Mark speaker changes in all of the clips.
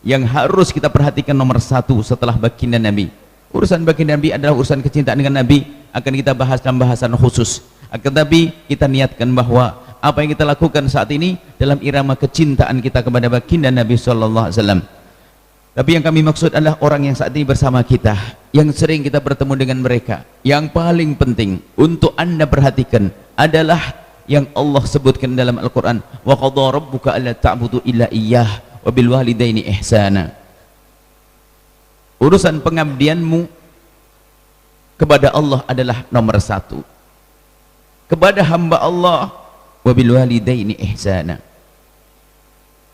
Speaker 1: yang harus kita perhatikan nomor satu setelah baginda Nabi. Urusan baginda Nabi adalah urusan kecintaan dengan Nabi, akan kita bahas dalam bahasan khusus. Akan tapi kita niatkan bahwa apa yang kita lakukan saat ini dalam irama kecintaan kita kepada baginda Nabi sallallahu alaihi wasallam. Tapi yang kami maksud adalah orang yang saat ini bersama kita, yang sering kita bertemu dengan mereka. Yang paling penting untuk Anda perhatikan adalah yang Allah sebutkan dalam Al-Quran, wa qadha rabbuka alla ta'budu illa iyyah wa bil walidaini ihsana. Urusan pengabdianmu kepada Allah adalah nomor satu. Kepada hamba Allah, wa bil walidaini ihsana.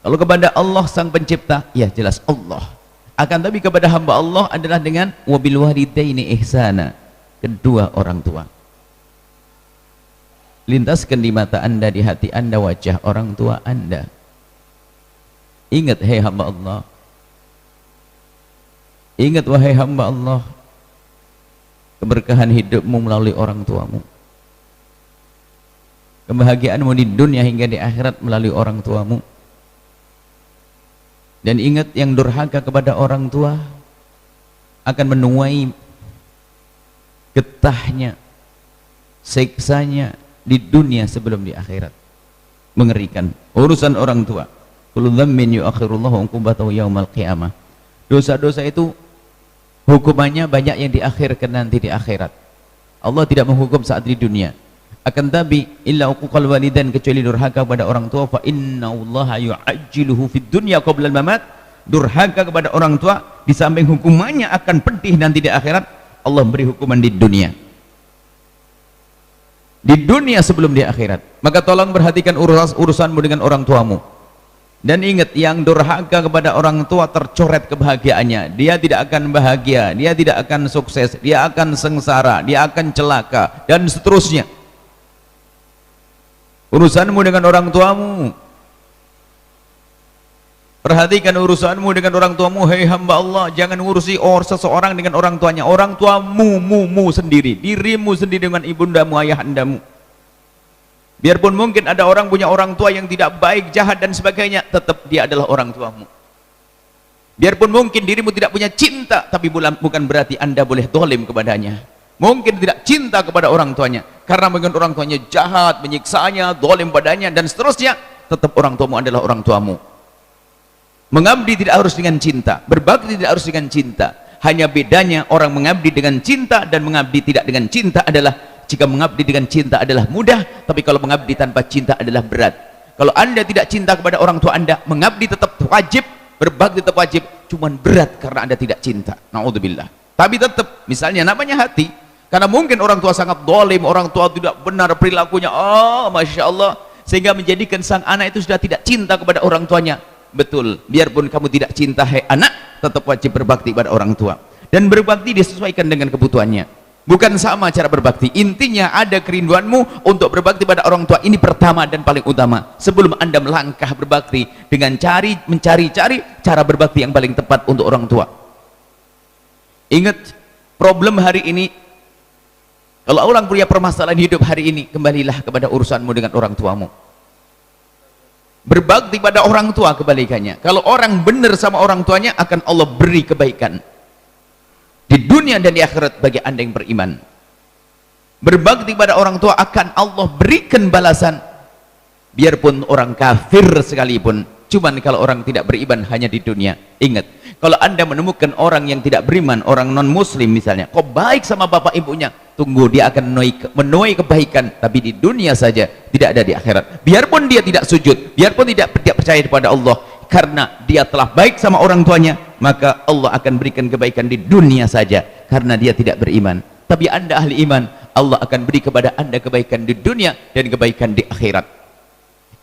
Speaker 1: Kalau kepada Allah sang pencipta, ya jelas Allah. Akan tapi kepada hamba Allah adalah dengan wa bil walidaini ihsana, kedua orang tua. Lintaskan di mata Anda, di hati Anda wajah orang tua Anda. Ingat hai hamba Allah, ingat wahai hamba Allah, keberkahan hidupmu melalui orang tuamu, kebahagiaanmu di dunia hingga di akhirat melalui orang tuamu. Dan ingat, yang durhaka kepada orang tua akan menuai getahnya, siksanya di dunia sebelum di akhirat. Mengerikan urusan orang tua. Kullu dhammin yu'akhirullahu uqubatahu yaumal qiyamah. Dosa-dosa itu hukumannya banyak yang diakhirkan nanti di akhirat. Allah tidak menghukum saat di dunia. Akan tapi illa uquqal walidain, kecuali durhaka kepada orang tua, fa innallaha yu'ajjiluhu fid dunya qabla al-mamat. Durhaka kepada orang tua di samping hukumannya akan pedih nanti di akhirat, Allah beri hukuman di dunia. Di dunia sebelum di akhirat. Maka tolong perhatikan urusanmu dengan orang tuamu. Dan ingat, yang durhaka kepada orang tua tercoret kebahagiaannya. Dia tidak akan bahagia, dia tidak akan sukses, dia akan sengsara, dia akan celaka, dan seterusnya. Urusanmu dengan orang tuamu, perhatikan urusanmu dengan orang tuamu. Hei hamba Allah, jangan ngurusi seseorang dengan orang tuanya. Orang tuamu sendiri, dirimu sendiri dengan ibundamu, ayahandamu. Biarpun mungkin ada orang punya orang tua yang tidak baik, jahat dan sebagainya, tetap dia adalah orang tuamu. Biarpun mungkin dirimu tidak punya cinta, tapi bukan berarti Anda boleh zalim kepadanya. Mungkin tidak cinta kepada orang tuanya karena mungkin orang tuanya jahat, menyiksanya, zalim padanya dan seterusnya, tetap orang tuamu adalah orang tuamu. Mengabdi tidak harus dengan cinta, berbakti tidak harus dengan cinta. Hanya bedanya orang mengabdi dengan cinta dan mengabdi tidak dengan cinta adalah, jika mengabdi dengan cinta adalah mudah, tapi kalau mengabdi tanpa cinta adalah berat. Kalau Anda tidak cinta kepada orang tua Anda, mengabdi tetap wajib, berbakti tetap wajib, cuman berat karena Anda tidak cinta. Naudzubillah. Tapi tetap, misalnya namanya hati, karena mungkin orang tua sangat zalim, orang tua tidak benar perilakunya, Masya Allah, sehingga menjadikan sang anak itu sudah tidak cinta kepada orang tuanya. Betul, biarpun kamu tidak cinta hai anak, tetap wajib berbakti pada orang tua. Dan berbakti disesuaikan dengan kebutuhannya. Bukan sama cara berbakti. Intinya ada kerinduanmu untuk berbakti pada orang tua. Ini pertama dan paling utama. Sebelum Anda melangkah berbakti dengan mencari-cari cara berbakti yang paling tepat untuk orang tua. Ingat, problem hari ini, kalau orang punya permasalahan hidup hari ini, kembalilah kepada urusanmu dengan orang tuamu. Berbakti pada orang tua kebalikannya. Kalau orang benar sama orang tuanya, akan Allah beri kebaikan di dunia dan di akhirat bagi Anda yang beriman. Berbakti pada orang tua akan Allah berikan balasan, biarpun orang kafir sekalipun. Cuman kalau orang tidak beriman hanya di dunia. Ingat, kalau Anda menemukan orang yang tidak beriman, orang non muslim misalnya, kok baik sama bapak ibunya, tunggu, dia akan menuai kebaikan, tapi di dunia saja, tidak ada di akhirat. Biarpun dia tidak sujud, biarpun tidak percaya kepada Allah, karena dia telah baik sama orang tuanya, maka Allah akan berikan kebaikan di dunia saja, karena dia tidak beriman. Tapi Anda ahli iman, Allah akan beri kepada Anda kebaikan di dunia dan kebaikan di akhirat.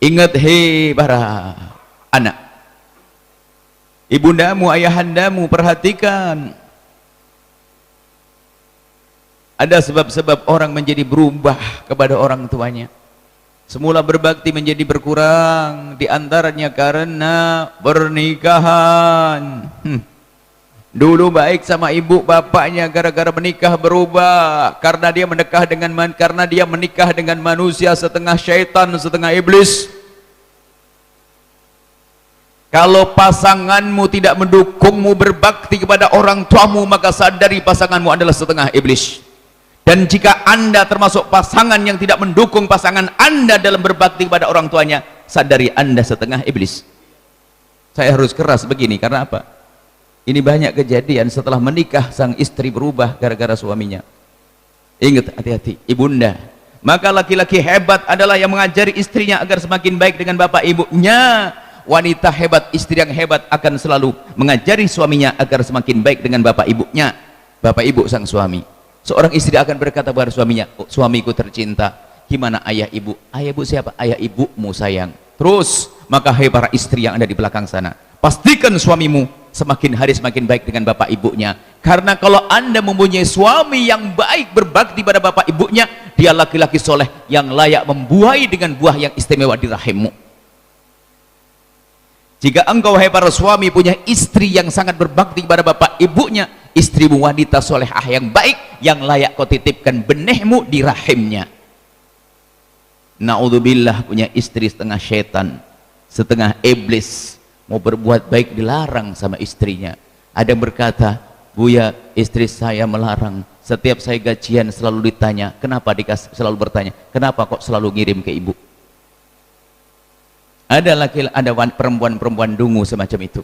Speaker 1: Ingat, hei para anak, ibundamu, ayahandamu, perhatikan. Ada sebab-sebab orang menjadi berubah kepada orang tuanya. Semula berbakti menjadi berkurang, diantaranya karena pernikahan. Dulu baik sama ibu bapaknya, gara-gara menikah berubah, karena dia menikah dengan manusia, setengah syaitan setengah iblis. Kalau pasanganmu tidak mendukungmu berbakti kepada orang tuamu, maka sadari pasanganmu adalah setengah iblis. Dan jika anda termasuk pasangan yang tidak mendukung pasangan anda dalam berbakti kepada orang tuanya, sadari anda setengah iblis. Saya harus keras begini karena apa? Ini banyak kejadian setelah menikah sang istri berubah gara-gara suaminya. Ingat, hati-hati ibunda. Maka laki-laki hebat adalah yang mengajari istrinya agar semakin baik dengan bapak ibunya. Wanita hebat, istri yang hebat akan selalu mengajari suaminya agar semakin baik dengan bapak ibunya. Bapak ibu sang suami. Seorang istri akan berkata kepada suaminya, oh, suamiku tercinta, gimana ayah ibu? Ayah ibu siapa? Ayah ibumu sayang. Terus, maka hai para istri yang ada di belakang sana, pastikan suamimu semakin hari semakin baik dengan bapak ibunya. Karena kalau anda mempunyai suami yang baik berbakti pada bapak ibunya, dia laki-laki soleh yang layak membuahi dengan buah yang istimewa di rahimmu. Jika engkau hai para suami punya istri yang sangat berbakti kepada bapak ibunya, istrimu wanita solehah yang baik yang layak kau titipkan benihmu di rahimnya. Na'udzubillah, punya istri setengah setan, setengah iblis, mau berbuat baik dilarang sama istrinya. Ada yang berkata, Buya, istri saya melarang, setiap saya gajian selalu ditanya, kenapa selalu bertanya, kenapa kok selalu ngirim ke ibu? Ada perempuan-perempuan dungu semacam itu.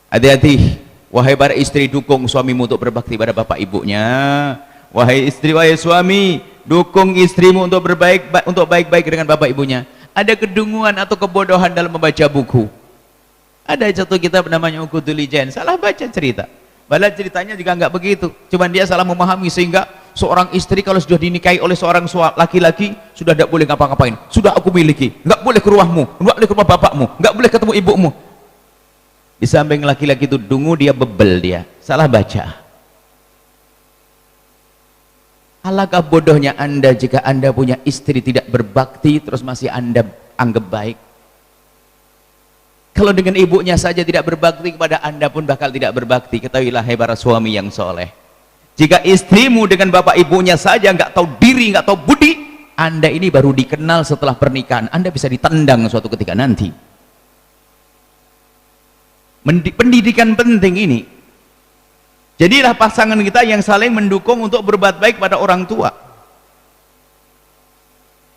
Speaker 1: Hati-hati, wahai para istri, dukung suamimu untuk berbakti pada bapak ibunya. Wahai istri, wahai suami, dukung istrimu untuk baik-baik dengan bapak ibunya. Ada kedunguan atau kebodohan dalam membaca buku. Ada satu kitab namanya Uqudul Ijan, salah baca cerita. Padahal ceritanya juga enggak begitu. Cuman dia salah memahami sehingga seorang istri kalau sudah dinikahi oleh seorang laki-laki sudah tidak boleh ngapa-ngapain. Sudah aku miliki, enggak boleh ke rumahmu, enggak boleh ke rumah bapakmu, enggak boleh ketemu ibumu. Di samping laki-laki itu dungu, dia bebel, dia salah baca. Alangkah bodohnya anda jika anda punya istri tidak berbakti terus masih anda anggap baik. Kalau dengan ibunya saja tidak berbakti, kepada anda pun bakal tidak berbakti. Ketahuilah hai para suami yang soleh, jika istrimu dengan bapak ibunya saja nggak tahu diri, nggak tahu budi, anda ini baru dikenal setelah pernikahan. Anda bisa ditendang suatu ketika nanti. Pendidikan penting ini. Jadilah pasangan kita yang saling mendukung untuk berbuat baik pada orang tua.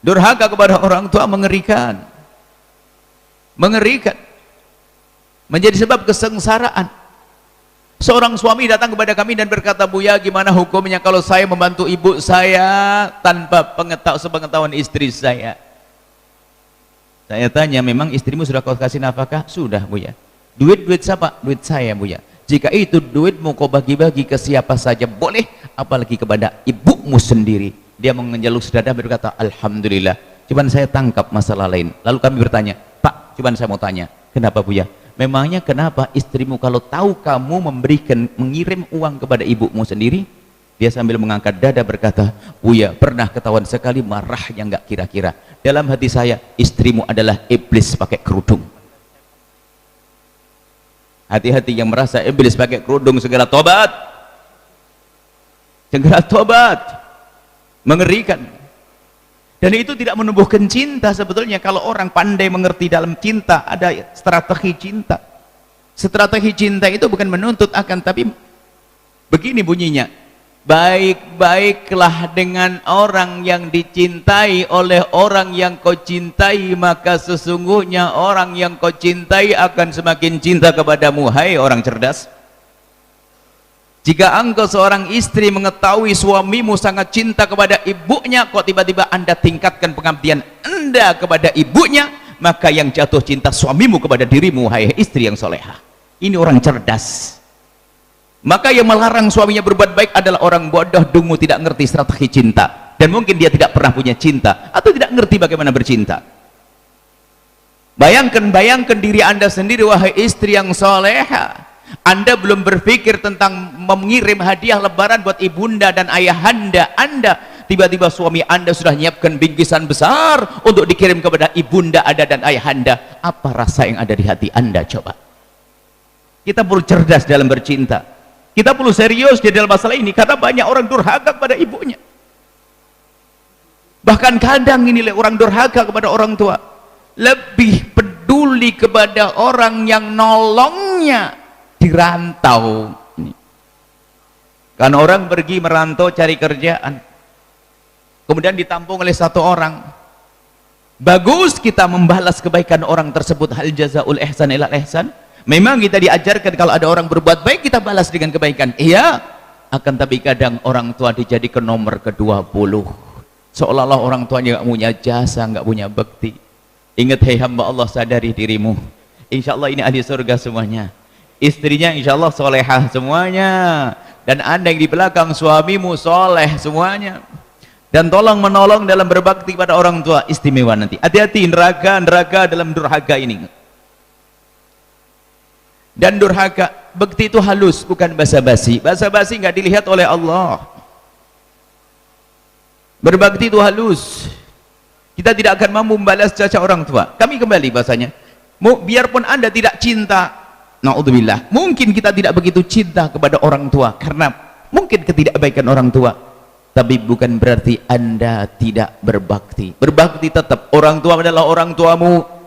Speaker 1: Durhaka kepada orang tua mengerikan, mengerikan, menjadi sebab kesengsaraan. Seorang suami datang kepada kami dan berkata, Buya, gimana hukumnya kalau saya membantu ibu saya tanpa sepengetahuan istri saya? Saya tanya, memang istrimu sudah kau kasih nafkah? Sudah, Buya. Duit siapa? Duit saya, Buya. Jika itu duitmu kau bagi-bagi ke siapa saja boleh, apalagi kepada ibumu sendiri. Dia mengelus dada berkata, Alhamdulillah. Cuman saya tangkap masalah lain. Lalu kami bertanya, Pak, cuman saya mau tanya, kenapa Buya? Memangnya kenapa istrimu kalau tahu kamu mengirim uang kepada ibumu sendiri? Dia sambil mengangkat dada berkata, Buya, pernah ketahuan sekali marah yang gak kira-kira. Dalam hati saya, istrimu adalah iblis pakai kerudung. Hati-hati yang merasa iblis pakai kerudung, segera tobat. Segera tobat. Mengerikan. Dan itu tidak menumbuhkan cinta sebetulnya. Kalau orang pandai mengerti dalam cinta, ada strategi cinta. Strategi cinta itu bukan menuntut akan, tapi begini bunyinya, baik-baiklah dengan orang yang dicintai oleh orang yang kau cintai, maka sesungguhnya orang yang kau cintai akan semakin cinta kepadamu. Hai orang cerdas, jika engkau seorang istri mengetahui suamimu sangat cinta kepada ibunya, kok tiba-tiba anda tingkatkan pengabdian anda kepada ibunya, maka yang jatuh cinta suamimu kepada dirimu, hai istri yang solehah. Ini orang cerdas. Maka yang melarang suaminya berbuat baik adalah orang bodoh, dungu, tidak ngerti strategi cinta, dan mungkin dia tidak pernah punya cinta atau tidak ngerti bagaimana bercinta. Bayangkan diri anda sendiri, wahai istri yang soleha. Anda belum berpikir tentang mengirim hadiah lebaran buat ibunda dan ayahanda anda, tiba-tiba suami anda sudah menyiapkan bingkisan besar untuk dikirim kepada ibunda anda dan ayahanda. Apa rasa yang ada di hati anda? Coba. Kita perlu cerdas dalam bercinta. Kita perlu serius di dalam masalah ini, karena banyak orang durhaka kepada ibunya. Bahkan kadang ini orang durhaka kepada orang tua, lebih peduli peduli kepada orang yang nolongnya di rantau. Kan orang pergi merantau cari kerjaan, kemudian ditampung oleh satu orang. Bagus kita membalas kebaikan orang tersebut. Hal jazaul ihsan ilal ihsan. Memang kita diajarkan kalau ada orang berbuat baik kita balas dengan kebaikan, iya. Akan tapi kadang orang tua dijadikan nomor ke-20, seolah-olah orang tuanya nggak punya jasa, nggak punya bakti. Ingat, hei hamba Allah, sadari dirimu, insya Allah ini ahli surga semuanya, istrinya insya Allah solehah semuanya, dan anda yang di belakang suamimu soleh semuanya. Dan tolong menolong dalam berbakti pada orang tua, istimewa nanti. Hati-hati neraka dalam durhaka ini. Dan durhaka, bakti itu halus, bukan basa-basi. Basa-basi nggak dilihat oleh Allah. Berbakti itu halus. Kita tidak akan mampu membalas jasa orang tua. Kami kembali bahasanya, biarpun anda tidak cinta, naudzubillah, mungkin kita tidak begitu cinta kepada orang tua karena mungkin ketidakbaikan orang tua, tapi bukan berarti anda tidak berbakti. Berbakti tetap. Orang tua adalah orang tuamu.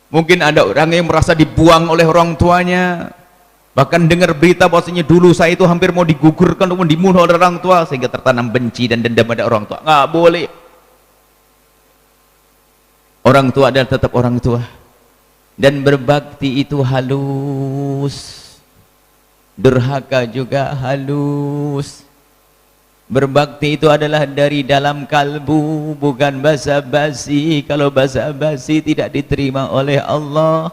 Speaker 1: Mungkin ada orang yang merasa dibuang oleh orang tuanya, bahkan dengar berita bahwasanya dulu saya itu hampir mau digugurkan ataupun dibunuh oleh orang tua, sehingga tertanam benci dan dendam pada orang tua. Nggak boleh. Orang tua adalah tetap orang tua, dan berbakti itu halus, durhaka juga halus. Berbakti itu adalah dari dalam kalbu, bukan basa-basi. Kalau basa-basi tidak diterima oleh Allah.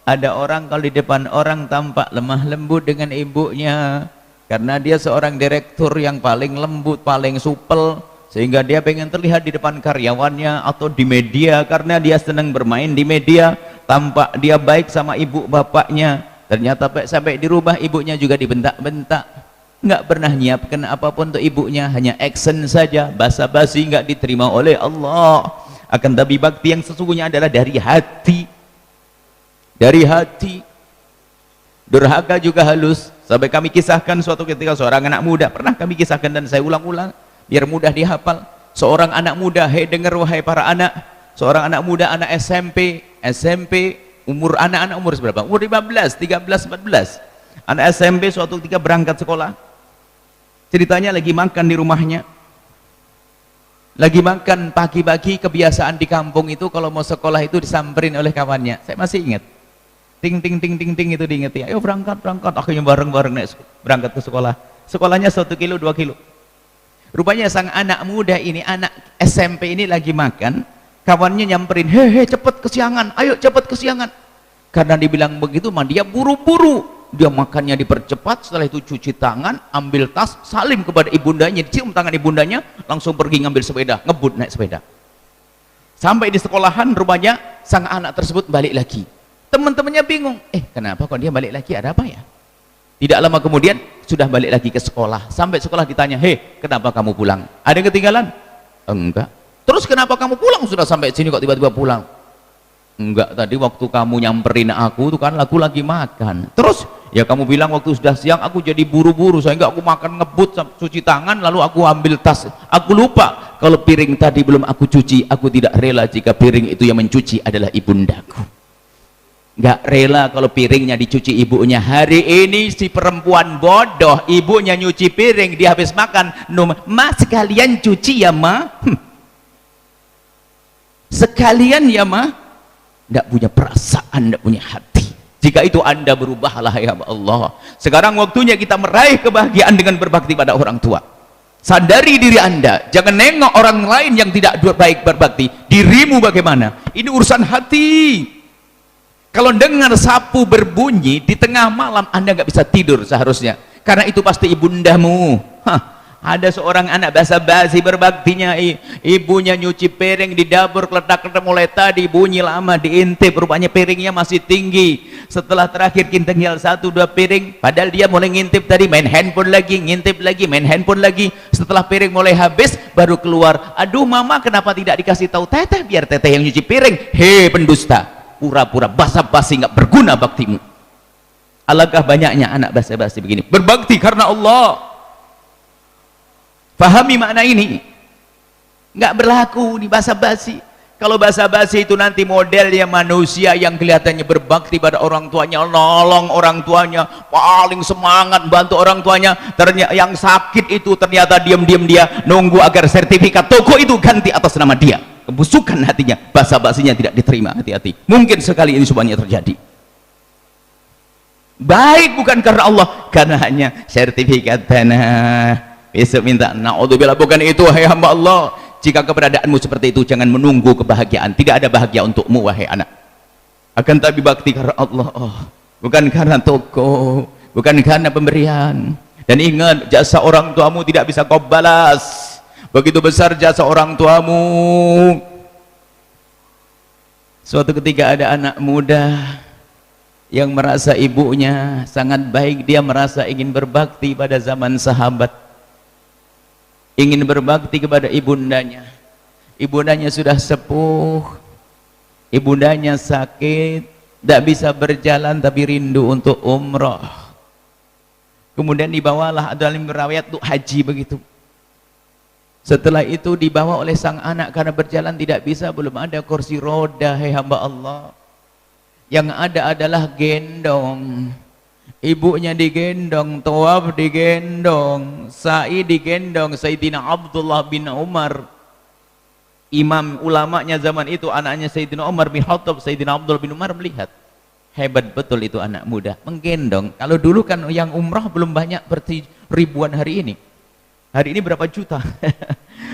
Speaker 1: Ada orang kalau di depan orang tampak lemah lembut dengan ibunya, karena dia seorang direktur yang paling lembut, paling supel, sehingga dia pengen terlihat di depan karyawannya atau di media, karena dia senang bermain di media. Tampak dia baik sama ibu bapaknya, ternyata sampai di rumah ibunya juga dibentak-bentak, nggak pernah nyiapkan apapun untuk ibunya, hanya action saja, basa-basi, nggak diterima oleh Allah. Akan tapi bakti yang sesungguhnya adalah dari hati. Dari hati. Durhaka juga halus. Sampai kami kisahkan suatu ketika seorang anak muda, pernah kami kisahkan dan saya ulang-ulang biar mudah dihafal. Seorang anak muda, hei dengar wahai para anak, seorang anak muda, anak SMP, umur anak-anak umur berapa? Umur 15, 13, 14. Anak SMP suatu ketika berangkat sekolah. Ceritanya lagi makan di rumahnya, lagi makan pagi-pagi. Kebiasaan di kampung itu kalau mau sekolah itu disamperin oleh kawannya. Saya masih ingat, ting ting ting ting ting itu diingeti, ayo berangkat. Akhirnya bareng-bareng berangkat ke sekolah. Sekolahnya 1 kilo 2 kilo. Rupanya sang anak muda ini, anak SMP ini lagi makan, kawannya nyamperin, hehe cepet kesiangan, ayo cepet kesiangan. Karena dibilang begitu mah dia buru-buru. Dia makannya dipercepat, setelah itu cuci tangan, ambil tas, salim kepada ibundanya, dicium tangan ibundanya, langsung pergi ngambil sepeda, ngebut naik sepeda. Sampai di sekolahan, rupanya sang anak tersebut balik lagi. Teman-temannya bingung, kenapa kok dia balik lagi, ada apa ya? Tidak lama kemudian sudah balik lagi ke sekolah. Sampai sekolah ditanya, kenapa kamu pulang? Ada yang ketinggalan? Enggak. Terus kenapa kamu pulang? Sudah sampai sini kok tiba-tiba pulang? Enggak, tadi waktu kamu nyamperin aku tuh kan aku lagi makan. Terus ya kamu bilang waktu sudah siang, aku jadi buru-buru sehingga aku makan ngebut, cuci tangan, lalu aku ambil tas. Aku lupa kalau piring tadi belum aku cuci. Aku tidak rela jika piring itu yang mencuci adalah ibundaku. Enggak rela kalau piringnya dicuci ibunya. Hari ini si perempuan bodoh, ibunya nyuci piring, dia habis makan, ma sekalian cuci ya ma. Sekalian ya ma. Tidak punya perasaan, tidak punya hati. Jika itu anda berubahlah ya Allah. Sekarang waktunya kita meraih kebahagiaan dengan berbakti pada orang tua. Sadari diri anda, jangan nengok orang lain yang tidak baik berbakti. Dirimu bagaimana? Ini urusan hati. Kalau dengar sapu berbunyi di tengah malam, anda nggak bisa tidur seharusnya, karena itu pasti ibundamu. Ada seorang anak basa-basi berbaktinya, ibunya nyuci piring di dapur, keledak-keledak mulai tadi bunyi lama, diintip, rupanya piringnya masih tinggi. Setelah terakhir tinggal 1-2 piring, padahal dia mulai ngintip tadi, main handphone lagi, ngintip lagi, main handphone lagi. Setelah piring mulai habis, baru keluar, aduh mama kenapa tidak dikasih tahu teteh, biar teteh yang nyuci piring. Pendusta, pura-pura basa-basi, nggak berguna baktimu. Alangkah banyaknya anak basa-basi begini. Berbakti karena Allah. Pahami makna ini. Nggak berlaku di basa-basi. Kalau basa-basi itu nanti modelnya manusia yang kelihatannya berbakti pada orang tuanya, nolong orang tuanya, paling semangat bantu orang tuanya, ternyata yang sakit itu ternyata diam-diam dia nunggu agar sertifikat toko itu ganti atas nama dia. Kebusukan hatinya, basa-basinya tidak diterima. Hati-hati, mungkin sekali ini semuanya terjadi. Baik bukan karena Allah, karena hanya sertifikat tanah. Besok minta naudzubillah, bukan itu. Hai hamba Allah, jika keberadaanmu seperti itu, jangan menunggu kebahagiaan. Tidak ada bahagia untukmu wahai anak. Akan tapi bakti karena Allah, bukan karena toko, bukan karena pemberian. Dan ingat, jasa orang tuamu tidak bisa kau balas. Begitu besar jasa orang tuamu. Suatu ketika ada anak muda yang merasa ibunya sangat baik, dia merasa ingin berbakti pada zaman sahabat, ingin berbakti kepada ibundanya. Ibundanya sudah sepuh, ibundanya sakit, tidak bisa berjalan tapi rindu untuk umrah. Kemudian dibawalah dalam riwayat untuk haji begitu. Setelah itu dibawa oleh sang anak karena berjalan tidak bisa, belum ada kursi roda. Hai hamba Allah, yang ada adalah gendong. Ibunya digendong, tawaf digendong, sa'i digendong. Sayyidina Abdullah bin Umar, imam ulamanya zaman itu, anaknya Sayyidina Umar bin Khattab. Sayyidina Abdullah bin Umar melihat, hebat betul itu anak muda menggendong. Kalau dulu kan yang umrah belum banyak seperti ribuan hari ini. Hari ini berapa juta?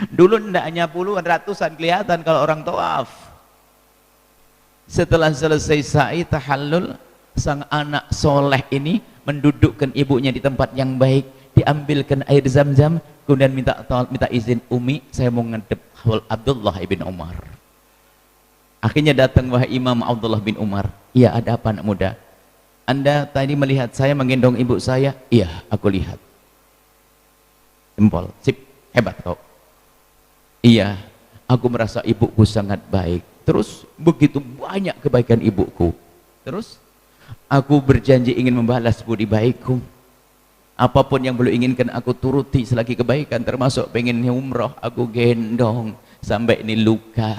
Speaker 1: Dulu tidak hanya puluhan, ratusan kelihatan kalau orang tawaf. Setelah selesai sa'i tahallul, sang anak soleh ini mendudukkan ibunya di tempat yang baik, diambilkan air zam-zam, kemudian minta izin, Umi, saya mau ngedep Abdullah bin Umar. Akhirnya datang wahai Imam Abdullah bin Umar. Iya, ada apa anak muda? Anda tadi melihat saya menggendong ibu saya? Iya, aku lihat. Jempol, sip, hebat kau. Iya, aku merasa ibuku sangat baik. Terus begitu banyak kebaikan ibuku. Terus aku berjanji ingin membalas budi baikku. Apapun yang belum inginkan aku turuti selagi kebaikan, termasuk pengen umroh. Aku gendong sampai ini luka.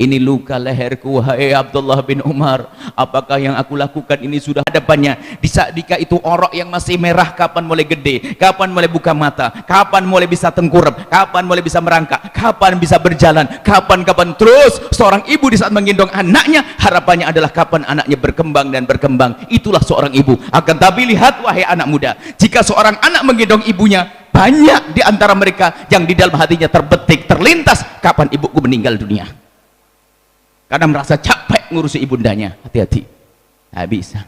Speaker 1: Ini luka leherku, hai Abdullah bin Umar. Apakah yang aku lakukan ini sudah hadapannya? Di saat itu orok yang masih merah, kapan mulai gede? Kapan mulai buka mata? Kapan mulai bisa tengkurap? Kapan mulai bisa merangkak? Kapan bisa berjalan? Kapan terus seorang ibu di saat menggendong anaknya, harapannya adalah kapan anaknya berkembang dan berkembang. Itulah seorang ibu. Akan tapi lihat wahai anak muda, jika seorang anak menggendong ibunya, banyak di antara mereka yang di dalam hatinya terbetik, terlintas, kapan ibuku meninggal dunia. Karena merasa capek ngurusi ibundanya. Hati-hati, nggak bisa.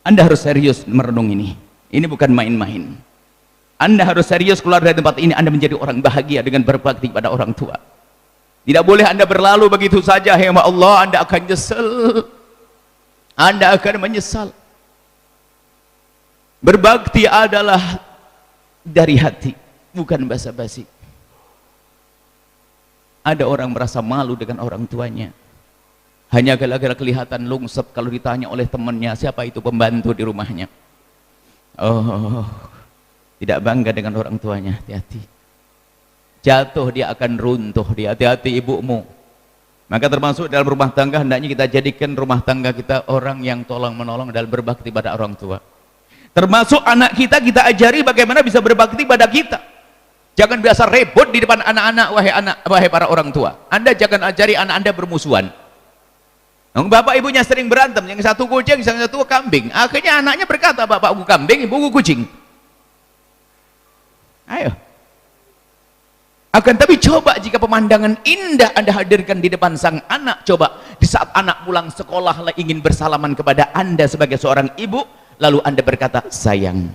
Speaker 1: Anda harus serius merenung ini. Ini bukan main-main. Anda harus serius keluar dari tempat ini. Anda menjadi orang bahagia dengan berbakti pada orang tua. Tidak boleh Anda berlalu begitu saja. Hema Allah, Anda akan nyesel. Anda akan menyesal. Berbakti adalah dari hati, bukan basa-basi. Ada orang merasa malu dengan orang tuanya, hanya gara-gara kelihatan lungset kalau ditanya oleh temannya siapa itu pembantu di rumahnya. Oh, tidak bangga dengan orang tuanya. Hati-hati, jatuh dia akan runtuh dia. Hati-hati ibumu. Maka termasuk dalam rumah tangga, hendaknya kita jadikan rumah tangga kita orang yang tolong menolong dalam berbakti pada orang tua. Termasuk anak kita ajari bagaimana bisa berbakti pada kita. Jangan biasa rebut di depan anak-anak, wahai para orang tua. Anda jangan ajari anak Anda bermusuhan. Bapak ibunya sering berantem, yang satu kucing, yang satu kambing. Akhirnya anaknya berkata, bapakku kambing, ibuku kucing. Ayo. Akan tapi coba jika pemandangan indah Anda hadirkan di depan sang anak, coba di saat anak pulang sekolah ingin bersalaman kepada Anda sebagai seorang ibu, lalu Anda berkata, sayang,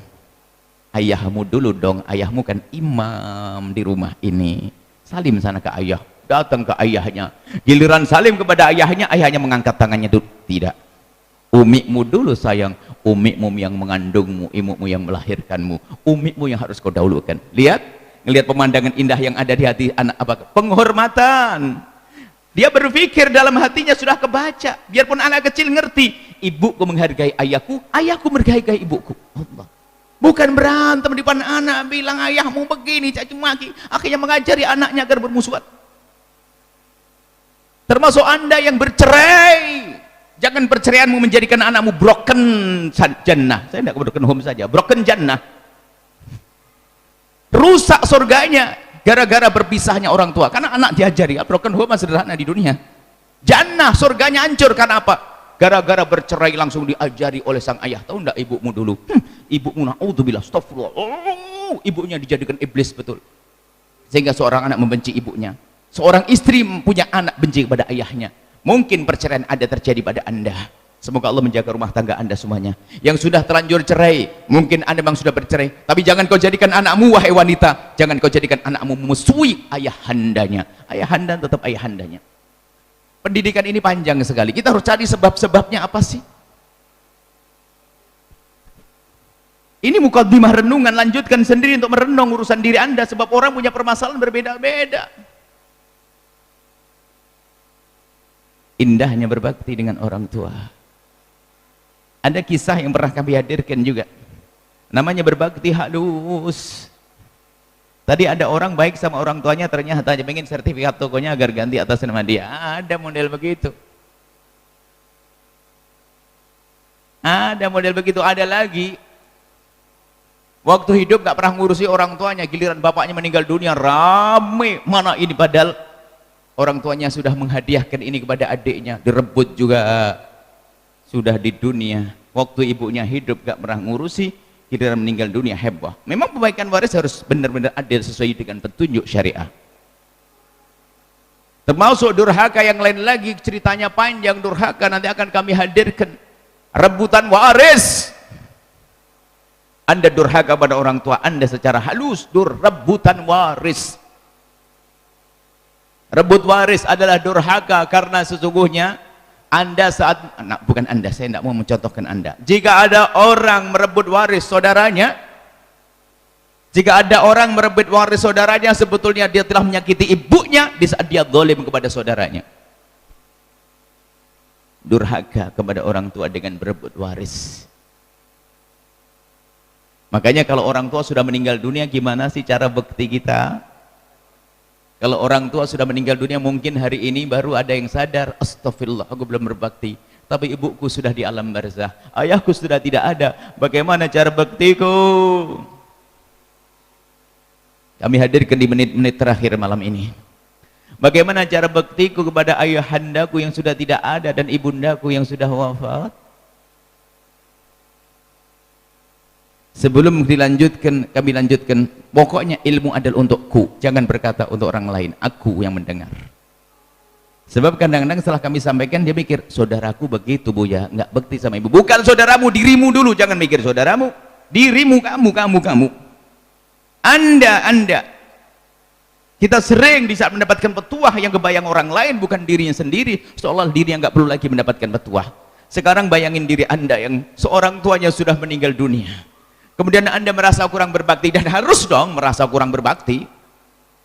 Speaker 1: ayahmu dulu dong, ayahmu kan imam di rumah ini. Salim sana ke ayah. Datang ke ayahnya, giliran salim kepada ayahnya, ayahnya mengangkat tangannya dulu. Tidak, umikmu dulu sayang. Umikmu yang mengandungmu, ibumu yang melahirkanmu, umikmu yang harus kau dahulukan. Lihat, ngelihat pemandangan indah yang ada di hati anak, apa? Penghormatan. Dia berpikir dalam hatinya sudah kebaca. Biarpun anak kecil ngerti, ibuku menghargai ayahku, ayahku menghargai ibuku. Allah. Bukan berantem di depan anak, bilang ayahmu begini, caci maki, akhirnya mengajari anaknya agar bermusuhan. Termasuk Anda yang bercerai, jangan perceraianmu menjadikan anakmu broken jannah. Saya tidak broken home saja, broken jannah. Rusak surganya gara-gara berpisahnya orang tua. Karena anak diajari, broken home sederhana di dunia. Jannah, surganya hancur karena apa? Gara-gara bercerai langsung diajari oleh sang ayah. Tahu enggak ibumu dulu? Ibumu naudzubillah, astagfirullah. Oh, ibunya dijadikan iblis betul. Sehingga seorang anak membenci ibunya. Seorang istri punya anak benci kepada ayahnya. Mungkin perceraian ada terjadi pada Anda. Semoga Allah menjaga rumah tangga Anda semuanya. Yang sudah terlanjur cerai, mungkin Anda memang sudah bercerai, tapi jangan kau jadikan anakmu, wahai wanita, jangan kau jadikan anakmu memusuhi ayahandanya. Ayahanda tetap ayahandanya. Pendidikan ini panjang sekali. Kita harus cari sebab-sebabnya apa sih? Ini mukadimah renungan, lanjutkan sendiri untuk merenung urusan diri Anda, sebab orang punya permasalahan berbeda-beda. Indahnya berbakti dengan orang tua. Ada kisah yang pernah kami hadirkan juga, namanya berbakti halus. Tadi ada orang baik sama orang tuanya, ternyata dia pengen sertifikat tokonya agar ganti atas nama dia. Ada model begitu, ada model begitu. Ada lagi, waktu hidup gak pernah ngurusi orang tuanya, giliran bapaknya meninggal dunia rame. Mana ini, padahal orang tuanya sudah menghadiahkan ini kepada adiknya, direbut juga sudah di dunia. Waktu ibunya hidup gak pernah ngurusi, giliran meninggal dunia heboh. Memang pembagian waris harus benar-benar adil sesuai dengan petunjuk syariah. Termasuk durhaka yang lain lagi, ceritanya panjang. Durhaka nanti akan kami hadirkan. Rebutan waris. Anda durhaka pada orang tua Anda secara halus, rebutan waris. Rebut waris adalah durhaka, karena sesungguhnya Anda saat, bukan Anda, saya tidak mau mencontohkan Anda. Jika ada orang merebut waris saudaranya, jika ada orang merebut waris saudaranya, sebetulnya dia telah menyakiti ibunya di saat dia zalim kepada saudaranya. Durhaka kepada orang tua dengan berebut waris. Makanya kalau orang tua sudah meninggal dunia, gimana sih cara bekti kita? Kalau orang tua sudah meninggal dunia, mungkin hari ini baru ada yang sadar, astagfirullah, aku belum berbakti. Tapi ibuku sudah di alam barzah, ayahku sudah tidak ada. Bagaimana cara baktiku? Kami hadirkan di menit-menit terakhir malam ini. Bagaimana cara baktiku kepada ayahandaku yang sudah tidak ada dan ibundaku yang sudah wafat? Sebelum dilanjutkan, kami lanjutkan. Pokoknya ilmu adalah untukku, jangan berkata untuk orang lain, aku yang mendengar. Sebab kadang-kadang setelah kami sampaikan, dia mikir, saudaraku begitu bu ya, nggak bekti sama ibu. Bukan saudaramu, dirimu dulu, jangan mikir saudaramu, dirimu, kamu. Anda. Kita sering di saat mendapatkan petuah yang kebayang orang lain, bukan dirinya sendiri, seolah diri yang nggak perlu lagi mendapatkan petuah. Sekarang bayangin diri Anda yang seorang tuanya sudah meninggal dunia. Kemudian Anda merasa kurang berbakti, dan harus dong merasa kurang berbakti,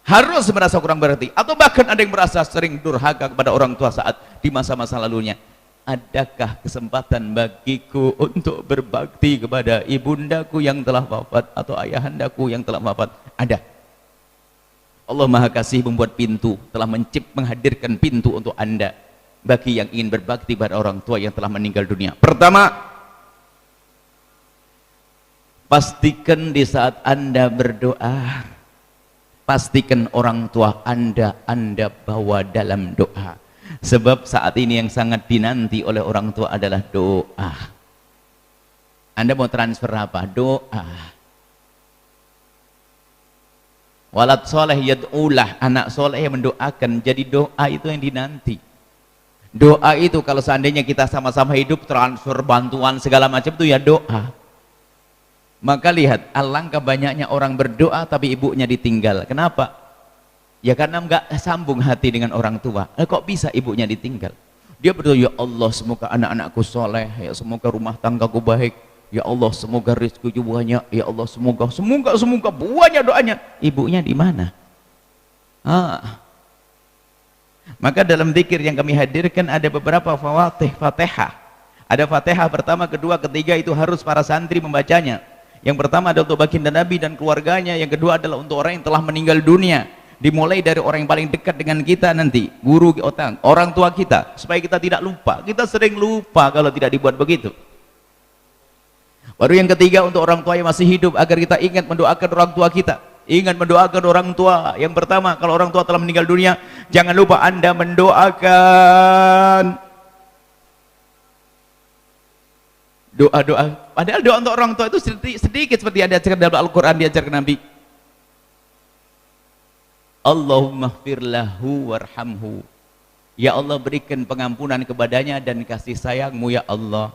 Speaker 1: harus merasa kurang berbakti. Atau bahkan ada yang merasa sering durhaka kepada orang tua saat di masa-masa lalunya. Adakah kesempatan bagiku untuk berbakti kepada ibundaku yang telah wafat atau ayahandaku yang telah wafat? Ada. Allah Maha Kasih membuat pintu, telah menghadirkan pintu untuk Anda bagi yang ingin berbakti pada orang tua yang telah meninggal dunia. Pertama, pastikan di saat Anda berdoa, pastikan orang tua Anda bawa dalam doa. Sebab saat ini yang sangat dinanti oleh orang tua adalah doa. Anda mau transfer apa? Doa. Walad soleh yad'ulah, anak soleh yang mendoakan. Jadi doa itu yang dinanti. Doa itu kalau seandainya kita sama-sama hidup, transfer bantuan segala macam itu ya doa. Maka lihat, alangkah banyaknya orang berdoa tapi ibunya ditinggal. Kenapa? Ya karena enggak sambung hati dengan orang tua. Kok bisa ibunya ditinggal? Dia berdoa, ya Allah semoga anak-anakku soleh, ya semoga rumah tanggaku baik, ya Allah semoga rizkiku banyak, ya Allah semoga banyak doanya. Ibunya di mana? Maka dalam zikir yang kami hadirkan ada beberapa fatihah. Ada fatihah pertama, kedua, ketiga, itu harus para santri membacanya. Yang pertama adalah untuk baginda Nabi dan keluarganya, yang kedua adalah untuk orang yang telah meninggal dunia. dimulai dari orang yang paling dekat dengan kita nanti, guru orang tua kita, supaya kita tidak lupa. Kita sering lupa kalau tidak dibuat begitu. Baru yang ketiga untuk orang tua yang masih hidup, agar kita ingat mendoakan orang tua kita. Ingat mendoakan orang tua. Yang pertama, kalau orang tua telah meninggal dunia, jangan lupa Anda mendoakan doa-doa. Padahal doa untuk orang tua itu sedikit seperti yang diajarkan dalam Al-Quran, diajarkan Nabi. Allahumma firlahu warhamhu. Ya Allah, berikan pengampunan kepadanya dan kasih sayangmu ya Allah.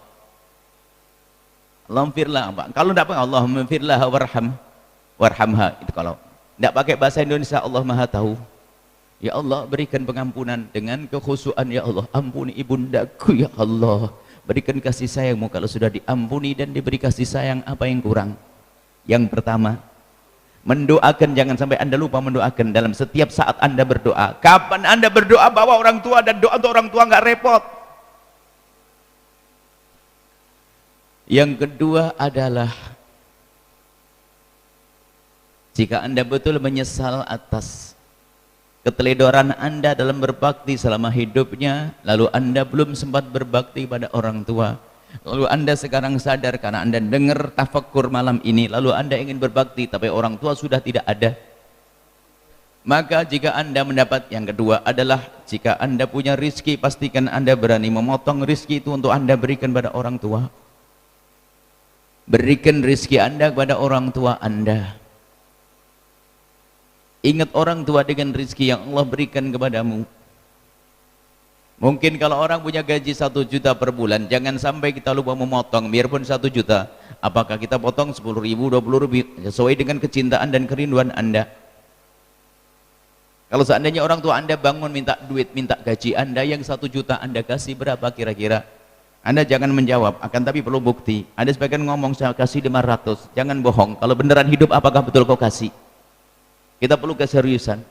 Speaker 1: Allahumma firlah. Kalau tidak pakai Allahumma firlah warhamha, itu kalau tidak pakai bahasa Indonesia, Allah Maha Tahu. Ya Allah, berikan pengampunan dengan kekhusyuan ya Allah. Ampuni ibundaku ya Allah. Berikan kasih sayangmu. Kalau sudah diampuni dan diberi kasih sayang, apa yang kurang? Yang pertama, mendoakan. Jangan sampai Anda lupa mendoakan dalam setiap saat Anda berdoa. Kapan Anda berdoa, bawa orang tua, dan doa untuk orang tua nggak repot. Yang kedua adalah, jika Anda betul menyesal atas keteledoran Anda dalam berbakti selama hidupnya, lalu Anda belum sempat berbakti pada orang tua, lalu Anda sekarang sadar karena Anda dengar tafakkur malam ini, lalu Anda ingin berbakti tapi orang tua sudah tidak ada, maka jika Anda mendapat, yang kedua adalah, jika Anda punya rizki, pastikan Anda berani memotong rizki itu untuk Anda berikan pada orang tua. Berikan rizki Anda kepada orang tua Anda. Ingat orang tua dengan rizki yang Allah berikan kepadamu. Mungkin kalau orang punya gaji 1 juta per bulan, jangan sampai kita lupa memotong, biarpun 1 juta. Apakah kita potong 10 ribu, 20 ribu, sesuai dengan kecintaan dan kerinduan Anda. Kalau seandainya orang tua Anda bangun minta duit, minta gaji Anda yang 1 juta, Anda kasih berapa kira-kira? Anda jangan menjawab, akan tapi perlu bukti. Ada sebagian ngomong, saya kasih 500. Jangan bohong, kalau beneran hidup apakah betul kau kasih? Kita perlu keseriusan.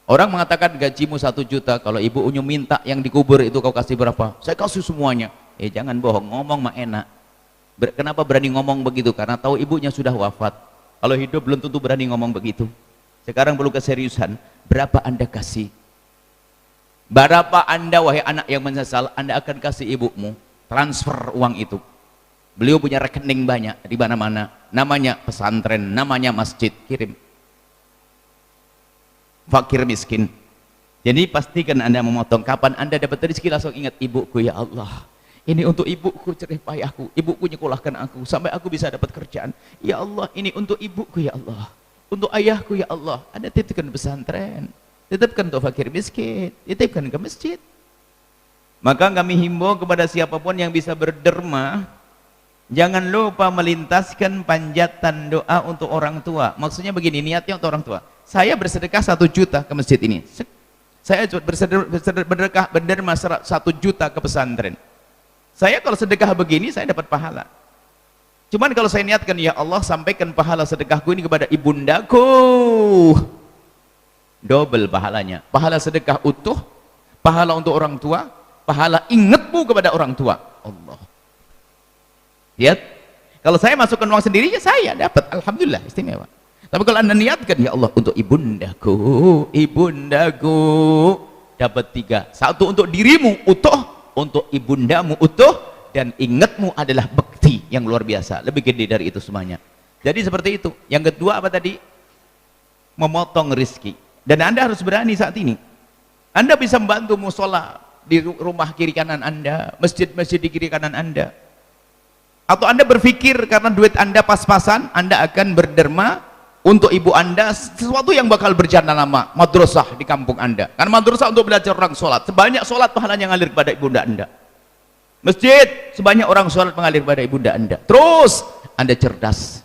Speaker 1: Orang mengatakan gajimu 1 juta, kalau ibu Unyu minta yang dikubur itu kau kasih berapa? Saya kasih semuanya. Jangan bohong, ngomong mah enak. Kenapa berani ngomong begitu? Karena tahu ibunya sudah wafat. Kalau hidup belum tentu berani ngomong begitu. Sekarang perlu keseriusan. Berapa Anda kasih? Berapa Anda, wahai anak yang menyesal, Anda akan kasih ibumu? Transfer uang itu. Beliau punya rekening banyak di mana-mana. Namanya pesantren, namanya masjid, kirim. Fakir miskin. Jadi pastikan Anda memotong. Kapan Anda dapat rezeki, langsung ingat ibuku ya Allah. Ini untuk ibuku cerih payahku. Ibuku nyekolahkan aku sampai aku bisa dapat kerjaan. Ya Allah, ini untuk ibuku ya Allah. Untuk ayahku ya Allah. Anda titipkan pesantren. Titipkan untuk fakir miskin, titipkan ke masjid. Maka kami himbau kepada siapapun yang bisa berderma, jangan lupa melintaskan panjatan doa untuk orang tua. Maksudnya begini, niatnya untuk orang tua. Saya bersedekah 1 juta ke masjid ini. Saya bersedekah berderma 1 juta ke pesantren. Saya kalau sedekah begini, saya dapat pahala. Cuman kalau saya niatkan, ya Allah, sampaikan pahala sedekahku ini kepada ibundaku, double pahalanya. Pahala sedekah utuh, pahala untuk orang tua, pahala ingatmu kepada orang tua. Allah. Lihat, kalau saya masukkan uang sendiri, ya saya dapat, alhamdulillah, istimewa. Tapi kalau Anda niatkan, ya Allah, untuk ibundaku, dapat 3. 1 untuk dirimu utuh, untuk ibundamu utuh, dan ingatmu adalah bekti yang luar biasa, lebih gede dari itu semuanya. Jadi seperti itu. Yang kedua apa tadi? Memotong rizki. Dan Anda harus berani saat ini. Anda bisa membantu musola di rumah kiri kanan Anda, masjid-masjid di kiri kanan Anda. Atau Anda berpikir karena duit Anda pas-pasan, Anda akan berderma untuk ibu Anda sesuatu yang bakal berjalan lama, madrasah di kampung Anda. Karena madrasah untuk belajar orang sholat, sebanyak sholat pahalanya ngalir kepada ibunda Anda. Masjid, sebanyak orang sholat mengalir kepada ibunda Anda. Terus Anda cerdas.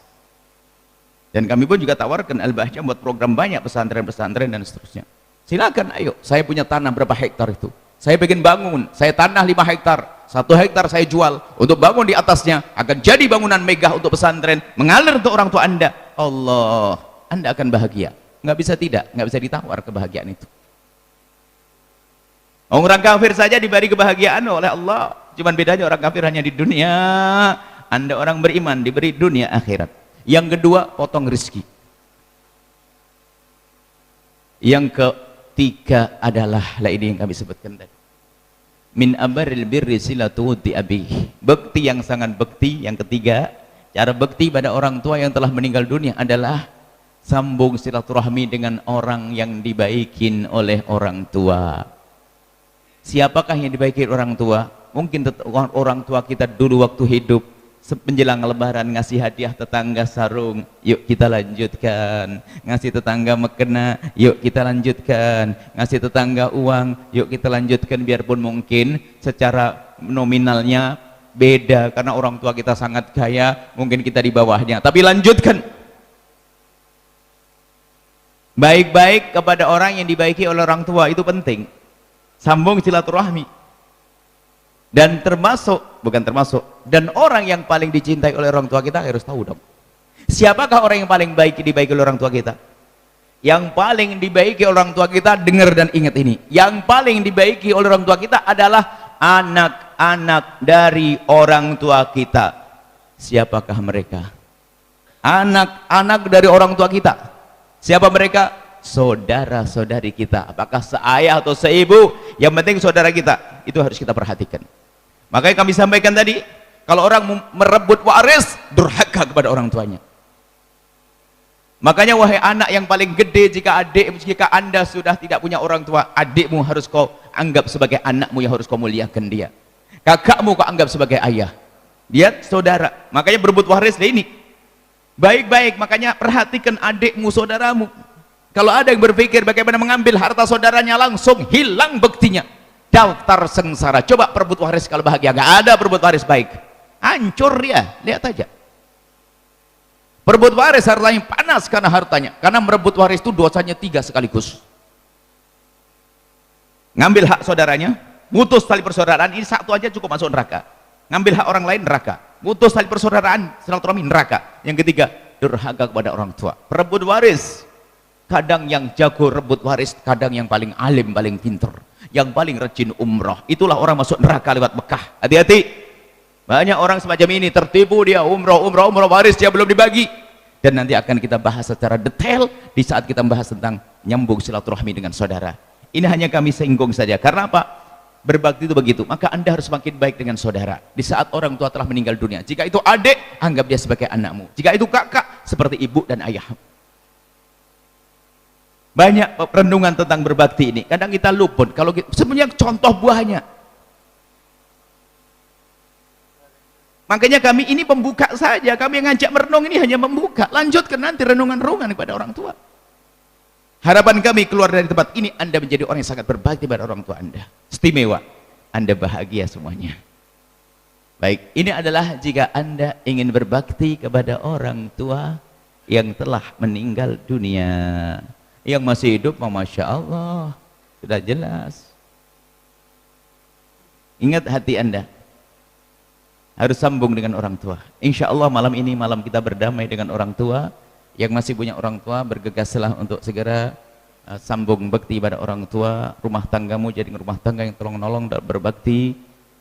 Speaker 1: Dan kami pun juga tawarkan Al-Bahjah buat program banyak pesantren-pesantren dan seterusnya. Silakan, ayo. Saya punya tanah berapa hektar itu. Saya ingin bangun, saya tanah 5 hektar. 1 hektar saya jual untuk bangun di atasnya. Akan jadi bangunan megah untuk pesantren, mengalir untuk orang tua Anda. Allah, Anda akan bahagia. Nggak bisa tidak, nggak bisa ditawar kebahagiaan itu. Orang kafir saja diberi kebahagiaan oleh Allah. Cuman bedanya orang kafir hanya di dunia. Anda orang beriman diberi dunia akhirat. Yang kedua, potong rezeki. Yang ketiga adalah ini yang kami sebutkan tadi. Min abaril birri silatu di abih. Bekti yang sangat bekti. Yang ketiga, cara bekti pada orang tua yang telah meninggal dunia adalah sambung silaturahmi dengan orang yang dibaikin oleh orang tua. Siapakah yang dibaiki orang tua? Mungkin orang tua kita dulu waktu hidup, menjelang lebaran ngasih hadiah tetangga sarung, yuk kita lanjutkan. Ngasih tetangga mekena, yuk kita lanjutkan. Ngasih tetangga uang, yuk kita lanjutkan. Biarpun mungkin secara nominalnya beda, karena orang tua kita sangat kaya, mungkin kita di bawahnya, tapi lanjutkan. Baik-baik kepada orang yang dibaiki oleh orang tua, itu penting. Sambung silaturahmi. Dan dan orang yang paling dicintai oleh orang tua kita harus tahu dong. Siapakah orang yang paling baik dibaiki oleh orang tua kita? Yang paling dibaiki oleh orang tua kita, dengar dan ingat ini. Yang paling dibaiki oleh orang tua kita adalah anak-anak dari orang tua kita. Siapakah mereka? Anak-anak dari orang tua kita. Siapa mereka? Saudara-saudari kita. Apakah seayah atau seibu, yang penting saudara kita. Itu harus kita perhatikan. Makanya kami sampaikan tadi, kalau orang merebut waris, durhaka kepada orang tuanya. Makanya wahai anak yang paling gede, jika anda sudah tidak punya orang tua, adikmu harus kau anggap sebagai anakmu yang harus kau muliakan dia. Kakakmu kau anggap sebagai ayah. Dia saudara. Makanya berebut waris ini. Baik-baik, makanya perhatikan adikmu, saudaramu. Kalau ada yang berpikir bagaimana mengambil harta saudaranya, langsung hilang bektinya. Daftar sengsara. Coba perebut waris kalau bahagia. Gak ada perebut waris baik. Hancur dia. Lihat aja. Perebut waris hartanya panas karena hartanya. Karena merebut waris itu dosanya 3 sekaligus. Ngambil hak saudaranya, putus tali persaudaraan, ini satu aja cukup masuk neraka. Ngambil hak orang lain, neraka. Putus tali persaudaraan, silaturahmi, neraka. Yang ketiga, durhaka kepada orang tua. Perebut waris. Kadang yang jago rebut waris, kadang yang paling alim, paling pinter, yang paling rajin umroh. Itulah orang masuk neraka lewat Mekah. Hati-hati. Banyak orang semacam ini tertipu, dia umroh waris dia belum dibagi. Dan nanti akan kita bahas secara detail di saat kita membahas tentang nyambung silaturahmi dengan saudara. Ini hanya kami singgung saja. Karena apa? Berbakti itu begitu. Maka anda harus semakin baik dengan saudara. Di saat orang tua telah meninggal dunia. Jika itu adik, anggap dia sebagai anakmu. Jika itu kakak, seperti ibu dan ayah. Banyak renungan tentang berbakti ini. Kadang kita luput. Kalau sebenarnya contoh buahnya. Makanya kami ini pembuka saja. Kami yang ngajak merenung ini hanya membuka. Lanjutkan nanti renungan-renungan kepada orang tua. Harapan kami keluar dari tempat ini, anda menjadi orang yang sangat berbakti pada orang tua anda. Istimewa. Anda bahagia semuanya. Baik, ini adalah jika anda ingin berbakti kepada orang tua yang telah meninggal dunia. Yang masih hidup, Masya Allah, sudah jelas. Ingat hati anda harus sambung dengan orang tua. Insya Allah malam ini malam kita berdamai dengan orang tua. Yang masih punya orang tua, bergegaslah untuk segera sambung bakti pada orang tua. Rumah tanggamu jadi rumah tangga yang tolong-nolong dan berbakti.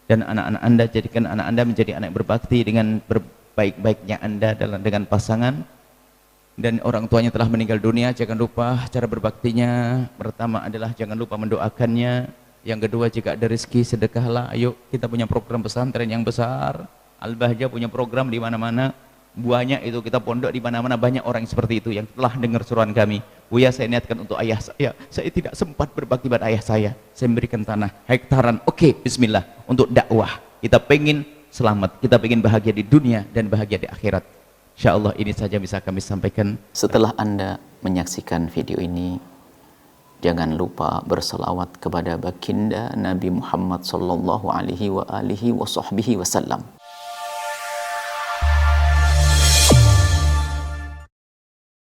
Speaker 1: Dan anak-anak anda, jadikan anak anda menjadi anak yang berbakti dengan berbaik-baiknya anda dengan pasangan. Dan orang tuanya telah meninggal dunia, jangan lupa cara berbaktinya. Pertama adalah jangan lupa mendoakannya. Yang kedua, jika ada rezeki sedekahlah. Ayo, kita punya program pesantren yang besar. Al-Bahjah punya program di mana-mana. Buahnya itu kita pondok di mana-mana, banyak orang seperti itu yang telah dengar suruhan kami. Buya, saya niatkan untuk ayah saya tidak sempat berbakti pada ayah saya memberikan tanah hektaran. Oke, bismillah, untuk dakwah. Kita pengen selamat, kita pengen bahagia di dunia dan bahagia di akhirat. Insyaallah ini saja bisa kami sampaikan.
Speaker 2: Setelah Anda menyaksikan video ini, jangan lupa berselawat kepada baginda Nabi Muhammad sallallahu alaihi wa alihi wasallam.